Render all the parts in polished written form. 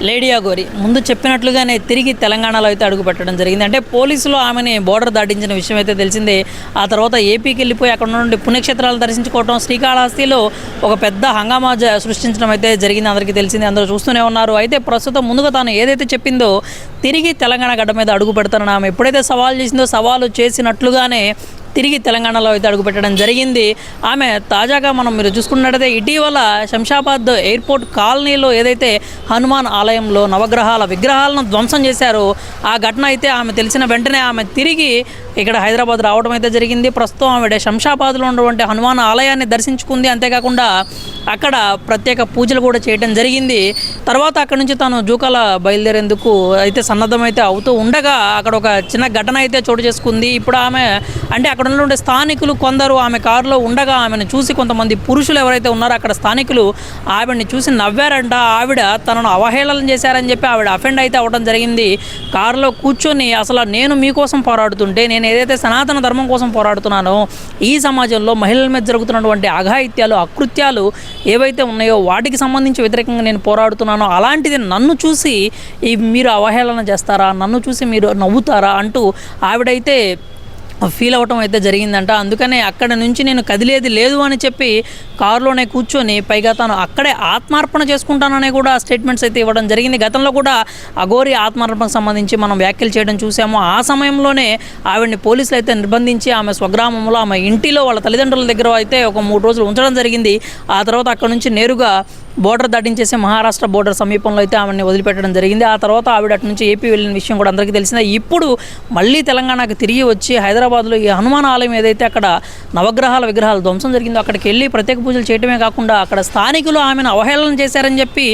Lady Aghori ముందు చెప్పినట్లుగానే తిరిగి తెలంగాణలో అయితే అడుగుపెట్టడం జరిగింది. అంటే పోలీసులు ఆమెని బోర్డర్ దాటించిన విషయం అయితే తెలిసిందే. ఆ తర్వాత ఏపీకి వెళ్ళిపోయి అక్కడ నుండి పుణ్యక్షేత్రాలు దర్శించుకోవడం, శ్రీకాళహస్తిలో ఒక పెద్ద హంగామా సృష్టించడం అయితే జరిగింది. అందరికీ తెలిసింది, అందరూ చూస్తూనే ఉన్నారు. అయితే ప్రస్తుతం ముందుగా తాను ఏదైతే చెప్పిందో తిరిగి తెలంగాణ గడ్డ మీద అడుగు పెడతానని ఆమె ఎప్పుడైతే సవాల్ చేసిందో సవాలు చేసినట్లుగానే తిరిగి తెలంగాణలో అయితే అడుగుపెట్టడం జరిగింది. ఆమె తాజాగా మీరు చూసుకున్నట్టయితే ఇటీవల శంషాబాద్ ఎయిర్పోర్ట్ కాలనీలో ఏదైతే హనుమాన్ ఆలయంలో నవగ్రహాల విగ్రహాలను ధ్వంసం చేశారో ఆ ఘటన అయితే ఆమె తెలిసిన వెంటనే ఆమె తిరిగి ఇక్కడ హైదరాబాద్ రావడం అయితే జరిగింది. ప్రస్తుతం ఆవిడ శంషాబాద్లో ఉన్నటువంటి హనుమాన్ ఆలయాన్ని దర్శించుకుంది. అంతేకాకుండా అక్కడ ప్రత్యేక పూజలు కూడా చేయడం జరిగింది. తర్వాత అక్కడ నుంచి తాను జూకాల బయలుదేరేందుకు అయితే సన్నద్ధమైతే అవుతూ ఉండగా అక్కడ ఒక చిన్న ఘటన అయితే చోటు చేసుకుంది. ఇప్పుడు ఆమె అంటే అక్కడ ఉన్నటువంటి స్థానికులు కొందరు ఆమె కారులో ఉండగా ఆమెను చూసి కొంతమంది పురుషులు ఎవరైతే ఉన్నారో అక్కడ స్థానికులు ఆవిడని చూసి నవ్వారంట. ఆవిడ తనను అవహేళన చేశారని చెప్పి ఆవిడ అఫెండ్ అయితే అవ్వడం జరిగింది. కారులో కూర్చొని అసలు నేను మీకోసం పోరాడుతుంటే, నేను ఏదైతే సనాతన ధర్మం కోసం పోరాడుతున్నానో ఈ సమాజంలో మహిళల మీద జరుగుతున్నటువంటి అఘాయిత్యాలు, అకృత్యాలు ఏవైతే ఉన్నాయో వాటికి సంబంధించి వ్యతిరేకంగా నేను పోరాడుతున్నానో అలాంటిది నన్ను చూసి మీరు అవహేళన చేస్తారా, నన్ను చూసి మీరు నవ్వుతారా అంటూ ఆవిడైతే ఫీల్ అవ్వటం అయితే జరిగిందంట. అందుకనే అక్కడ నుంచి నేను కదిలేది లేదు అని చెప్పి కారులోనే కూర్చొని పైగా తాను అక్కడే ఆత్మార్పణ చేసుకుంటానని కూడా స్టేట్మెంట్స్ అయితే ఇవ్వడం జరిగింది. గతంలో కూడా అఘోరి ఆత్మార్పణకు సంబంధించి మనం వ్యాఖ్యలు చేయడం చూసాము. ఆ సమయంలోనే ఆవిడని పోలీసులు అయితే నిర్బంధించి ఆమె స్వగ్రామంలో ఆమె ఇంటిలో వాళ్ళ తల్లిదండ్రుల దగ్గర అయితే ఒక 3 రోజులు ఉంచడం జరిగింది. ఆ తర్వాత అక్కడ నుంచి నేరుగా బోర్డర్ దాటించేసి మహారాష్ట్ర బోర్డర్ సమీపంలో అయితే ఆమెను వదిలిపెట్టడం జరిగింది. ఆ తర్వాత ఆవిడ అటు నుంచి ఏపీ వెళ్ళిన విషయం కూడా అందరికీ తెలిసిందే. ఇప్పుడు మళ్ళీ తెలంగాణకు తిరిగి వచ్చి హైదరాబాద్లో ఈ హనుమాన్ ఆలయం ఏదైతే అక్కడ నవగ్రహాల విగ్రహాలు ధ్వంసం జరిగిందో అక్కడికి వెళ్ళి ప్రత్యేక పూజలు చేయడమే కాకుండా అక్కడ స్థానికులు ఆమెను అవహేళన చేశారని చెప్పి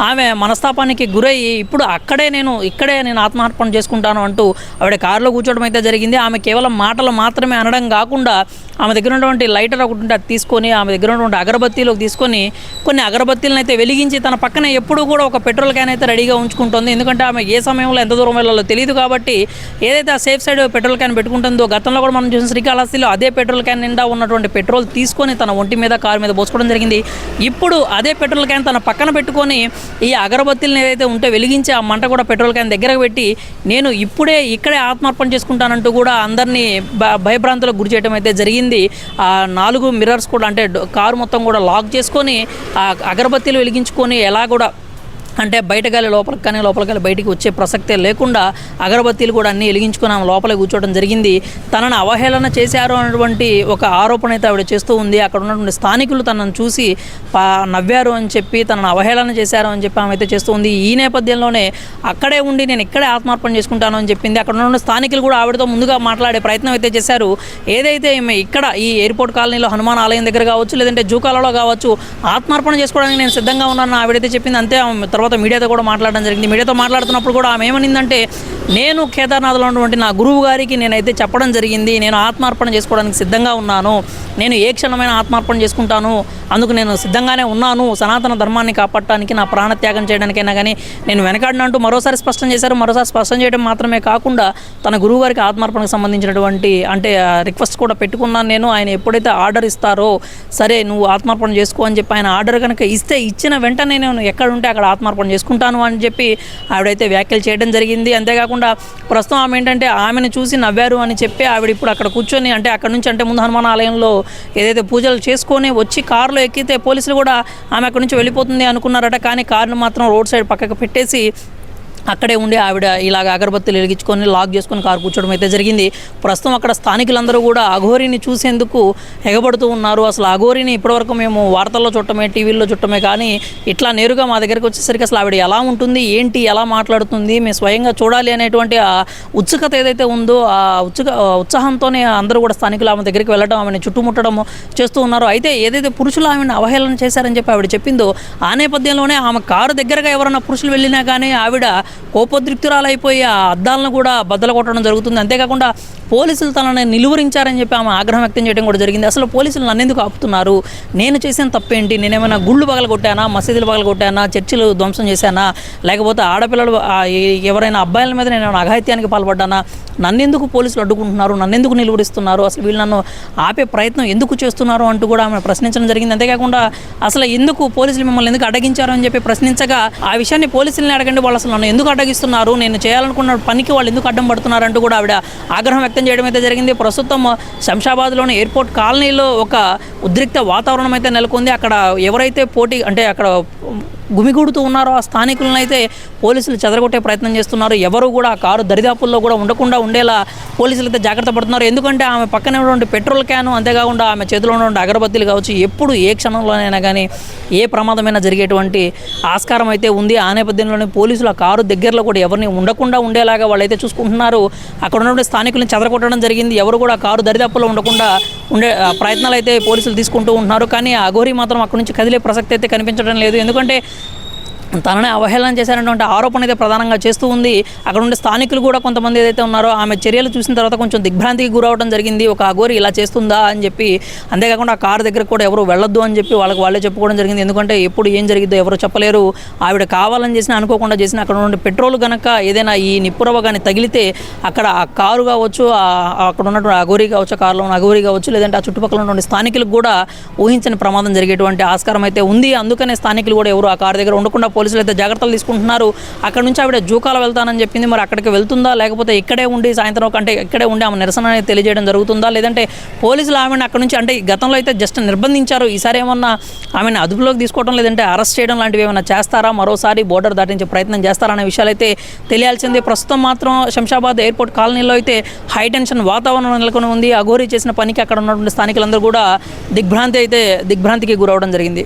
ఆమె మనస్తాపానికి గురయ్యి ఇప్పుడు ఇక్కడే నేను ఆత్మార్పణ చేసుకుంటాను అంటూ ఆవిడ కారులో కూర్చోవడం అయితే జరిగింది. ఆమె కేవలం మాటలు మాత్రమే అనడం కాకుండా ఆమె దగ్గర ఉన్నటువంటి లైటర్ ఒకటి ఉంటే అది తీసుకొని ఆమె దగ్గర ఉన్నటువంటి అగరబత్తీలోకి తీసుకొని కొన్ని అగరబత్తీలను అయితే వెలిగించి తన పక్కన ఎప్పుడూ కూడా ఒక పెట్రోల్ క్యాన్ అయితే రెడీగా ఉంచుకుంటుంది. ఎందుకంటే ఆమె ఏ సమయంలో ఎంత దూరం వెళ్ళాలో తెలియదు కాబట్టి ఏదైతే ఆ సేఫ్ సైడ్ పెట్రోల్ క్యాన్ పెట్టుకుంటుందో గతంలో కూడా మనం చూసిన శ్రీకాళహస్తిలో అదే పెట్రోల్ క్యాన్ నిండా ఉన్నటువంటి పెట్రోల్ తీసుకొని తన ఒంటి మీద కారు మీద పోసుకోవడం జరిగింది. ఇప్పుడు అదే పెట్రోల్ క్యాన్ తన పక్కన పెట్టుకొని ఈ అగరబత్తీలను ఏదైతే ఉంటే వెలిగించి ఆ మంట కూడా పెట్రోల్ క్యాన్ దగ్గరకు పెట్టి నేను ఇక్కడే ఆత్మార్పణ చేసుకుంటానంటూ కూడా అందరినీ భయభ్రాంతులకు గురి చేయడం అయితే జరిగింది. ఆ 4 మిర్రర్స్ కూడా అంటే కారు మొత్తం కూడా లాక్ చేసుకొని ఆ అగరబత్తీలు వెలిగించుకొని ఎలా కూడా అంటే బయట గాలి లోపలికి కానీ లోపల గాలి బయటికి వచ్చే ప్రసక్తే లేకుండా అగరబత్తీలు కూడా అన్నీ వెలిగించుకొని ఆమె లోపలే కూర్చోవడం జరిగింది. తనను అవహేళన చేశారు అన్నటువంటి ఒక ఆరోపణ అయితే ఆవిడ చేస్తూ ఉంది. అక్కడ ఉన్నటువంటి స్థానికులు తనను చూసి నవ్వారు అని చెప్పి తనను అవహేళన చేశారు అని చెప్పి ఆమె అయితే చేస్తూ ఉంది. ఈ నేపథ్యంలోనే అక్కడే ఉండి నేను ఇక్కడే ఆత్మార్పణ చేసుకుంటాను అని చెప్పింది. అక్కడ ఉన్న స్థానికులు కూడా ఆవిడతో ముందుగా మాట్లాడే ప్రయత్నం అయితే చేశారు. ఏదైతే ఈమె ఇక్కడ ఈ ఎయిర్పోర్ట్ కాలనీలో హనుమాన్ ఆలయం దగ్గర కావచ్చు లేదంటే జూకాలలో కావచ్చు ఆత్మార్పణ చేసుకోవడానికి నేను సిద్ధంగా ఉన్నాను ఆవిడైతే చెప్పింది. అంతే తర్వాత మీడియాతో కూడా మాట్లాడడం జరిగింది. మీడియాతో మాట్లాడుతున్నప్పుడు కూడా ఆమె ఏమనిందంటే నేను కేదార్నాథ్లో ఉన్నటువంటి నా గురువు గారికి నేనైతే చెప్పడం జరిగింది, నేను ఆత్మార్పణ చేసుకోవడానికి సిద్ధంగా ఉన్నాను, నేను ఏ క్షణమైన ఆత్మార్పణ చేసుకుంటాను, అందుకు నేను సిద్ధంగానే ఉన్నాను, సనాతన ధర్మాన్ని కాపాడటానికి నా ప్రాణత్యాగం చేయడానికైనా కానీ నేను వెనకాడినంటూ మరోసారి స్పష్టం చేశారు. మరోసారి స్పష్టం చేయడం మాత్రమే కాకుండా తన గురువు గారికి ఆత్మార్పణకు సంబంధించినటువంటి అంటే రిక్వెస్ట్ కూడా పెట్టుకున్నాను నేను. ఆయన ఎప్పుడైతే ఆర్డర్ ఇస్తారో సరే నువ్వు ఆత్మార్పణ చేసుకో అని చెప్పి ఆయన ఆర్డర్ కనుక ఇచ్చిన వెంటనే నేను ఎక్కడ ఉంటే అక్కడ ఆత్మార్పణ చేసుకుంటాను అని చెప్పి ఆవిడైతే వ్యాఖ్యలు చేయడం జరిగింది. అంతేకాకుండా ప్రస్తుతం ఆమె ఏంటంటే ఆమెను చూసి నవ్వారు అని చెప్పి ఆవిడ ఇప్పుడు అక్కడ కూర్చొని అంటే అక్కడ నుంచి అంటే ముందు హనుమాన్ ఆలయంలో ఏదైతే పూజలు చేసుకొని వచ్చి కారులో ఎక్కితే పోలీసులు కూడా ఆమె అక్కడి నుంచి వెళ్ళిపోతుంది అనుకున్నారట. కానీ కారును మాత్రం రోడ్ సైడ్ పక్కకు పెట్టేసి అక్కడే ఉండి ఆవిడ ఇలాగ అగరబత్తీలు వెలిగించుకొని లాక్ చేసుకొని కారు కూర్చోవడం అయితే జరిగింది. ప్రస్తుతం అక్కడ స్థానికులందరూ కూడా అఘోరిని చూసేందుకు ఎగబడుతూ ఉన్నారు. అసలు అఘోరిని ఇప్పటివరకు మేము వార్తల్లో చుట్టమే, టీవీల్లో చుట్టమే, కానీ ఇట్లా నేరుగా మా దగ్గరికి వచ్చేసరికి అసలు ఆవిడ ఎలా ఉంటుంది, ఏంటి, ఎలా మాట్లాడుతుంది, మేము స్వయంగా చూడాలి అనేటువంటి ఆ ఉత్సుకత ఏదైతే ఉందో ఆ ఉత్సాహంతోనే అందరూ కూడా స్థానికులు ఆమె దగ్గరికి వెళ్ళడం, ఆమెను చుట్టుముట్టడం చేస్తూ ఉన్నారు. అయితే ఏదైతే పురుషులు ఆమెను అవహేళన చేశారని చెప్పి ఆవిడ చెప్పిందో ఆ నేపథ్యంలోనే ఆమె కారు దగ్గరగా ఎవరైనా పురుషులు వెళ్ళినా కానీ ఆవిడ కోపోద్రిక్తురాలైపోయి ఆ అద్దాలను కూడా బద్దలు కొట్టడం జరుగుతుంది. అంతేకాకుండా పోలీసులు తనని నిలువరించారని చెప్పి ఆమె ఆగ్రహం వ్యక్తం చేయడం కూడా జరిగింది. అసలు పోలీసులు నన్ను ఎందుకు ఆపుతున్నారు, నేను చేసిన తప్పేంటి, నేనేమైనా గుళ్ళు పగలగొట్టానా, మసీదులు పగలగొట్టానా, చర్చిలు ధ్వంసం చేశానా, లేకపోతే ఆడపిల్లలు ఎవరైనా అబ్బాయిల మీద నేను అఘాయిత్యానికి పాల్పడ్డానా, నన్నెందుకు పోలీసులు అడ్డుకుంటున్నారు, నన్నెందుకు నిలువరిస్తున్నారు, అసలు వీళ్ళు నన్ను ఆపే ప్రయత్నం ఎందుకు చేస్తున్నారు అంటూ కూడా ఆమె ప్రశ్నించడం జరిగింది. అంతేకాకుండా అసలు ఎందుకు పోలీసులు మిమ్మల్ని ఎందుకు అడ్డగించారు అని చెప్పి ప్రశ్నించగా ఆ విషయాన్ని పోలీసుల్ని అడగండి, వాళ్ళు అసలు నన్ను ఎందుకు అడ్డగిస్తున్నారు, నేను చేయాలనుకున్న పనికి వాళ్ళు ఎందుకు అడ్డం పడుతున్నారు అంటూ కూడా ఆవిడ ఆగ్రహం వ్యక్తం చేయడం అయితే జరిగింది. ప్రస్తుతం శంషాబాద్లోని ఎయిర్పోర్ట్ కాలనీలో ఒక ఉద్రిక్త వాతావరణం అయితే నెలకొంది. అక్కడ ఎవరైతే అక్కడ గుమిగూడుతూ ఉన్నారో ఆ స్థానికులను అయితే పోలీసులు చెదరగొట్టే ప్రయత్నం చేస్తున్నారు. ఎవరు కూడా ఆ కారు దరిదాపుల్లో కూడా ఉండకుండా ఉండేలా పోలీసులు అయితే జాగ్రత్త పడుతున్నారు. ఎందుకంటే ఆమె పక్కనే ఉన్నటువంటి పెట్రోల్ క్యాను, అంతేకాకుండా ఆమె చేతిలో ఉన్నటువంటి అగరబత్తీలు కావచ్చు, ఎప్పుడు ఏ క్షణంలోనైనా కానీ ఏ ప్రమాదమైనా జరిగేటువంటి ఆస్కారం అయితే ఉంది. ఆ నేపథ్యంలోనే పోలీసులు ఆ కారు దగ్గరలో కూడా ఎవరిని ఉండకుండా ఉండేలాగా వాళ్ళైతే చూసుకుంటున్నారు. అక్కడ ఉన్నటువంటి స్థానికులను చెదరగొట్టడం జరిగింది. ఎవరు కూడా ఆ కారు దరిదాపుల్లో ఉండకుండా ఉండే ప్రయత్నాలు అయితే పోలీసులు తీసుకుంటూ ఉంటున్నారు. కానీ ఆ అఘోరి మాత్రం అక్కడి నుంచి కదిలే ప్రసక్తి అయితే కనిపించడం లేదు. ఎందుకంటే తననే అవహేళన చేశారనేటువంటి ఆరోపణ అయితే ప్రధానంగా చేస్తూ ఉంది. అక్కడ ఉండే స్థానికులు కూడా కొంతమంది ఏదైతే ఉన్నారో ఆమె చర్యలు చూసిన తర్వాత కొంచెం దిగ్భ్రాంతికి గురవడం జరిగింది. ఒక అఘోరి ఇలా చేస్తుందా అని చెప్పి, అంతేకాకుండా ఆ కారు దగ్గర కూడా ఎవరు వెళ్ళొద్దు అని చెప్పి వాళ్ళే చెప్పుకోవడం జరిగింది. ఎందుకంటే ఎప్పుడు ఏం జరిగిద్దో ఎవరు చెప్పలేరు. ఆవిడ కావాలని చేసినా అనుకోకుండా చేసినా అక్కడ ఉండే పెట్రోల్ కనుక ఏదైనా ఈ నిప్పురవ కానీ తగిలితే అక్కడ ఆ కారు కావచ్చు, అక్కడ ఉన్నటువంటి అఘోరి కావచ్చు, కారులో ఉన్న అఘోరి కావచ్చు, లేదంటే ఆ చుట్టుపక్కల ఉన్నటువంటి స్థానికులకు కూడా ఊహించని ప్రమాదం జరిగేటువంటి ఆస్కారం అయితే ఉంది. అందుకనే స్థానికులు కూడా ఎవరు ఆ కారు దగ్గర ఉండకుండా పోలీసులు అయితే జాగ్రత్తలు తీసుకుంటున్నారు. అక్కడ నుంచి ఆవిడ జూకాల వెళ్తానని చెప్పింది. మరి అక్కడికి వెళ్తుందా, లేకపోతే ఇక్కడే ఉండి సాయంత్రం అంటే ఇక్కడే ఉండి ఆమె నిరసన అనేది తెలియజేయడం జరుగుతుందా, లేదంటే పోలీసులు ఆమెను అక్కడ నుంచి అంటే గతంలో అయితే జస్ట్ నిర్బంధించారు, ఈసారి ఏమన్నా ఆమెను అదుపులోకి తీసుకోవడం లేదంటే అరెస్ట్ చేయడం లాంటివి ఏమైనా చేస్తారా, మరోసారి బోర్డర్ దాటించే ప్రయత్నం చేస్తారా అనే విషయాలు అయితే తెలియాల్సిందే. ప్రస్తుతం మాత్రం శంషాబాద్ ఎయిర్పోర్ట్ కాలనీలో అయితే హై టెన్షన్ వాతావరణం నెలకొని ఉంది. అఘోరి చేసిన పనికి అక్కడ ఉన్నటువంటి స్థానికులందరూ కూడా దిగ్భ్రాంతికి గురవడం జరిగింది.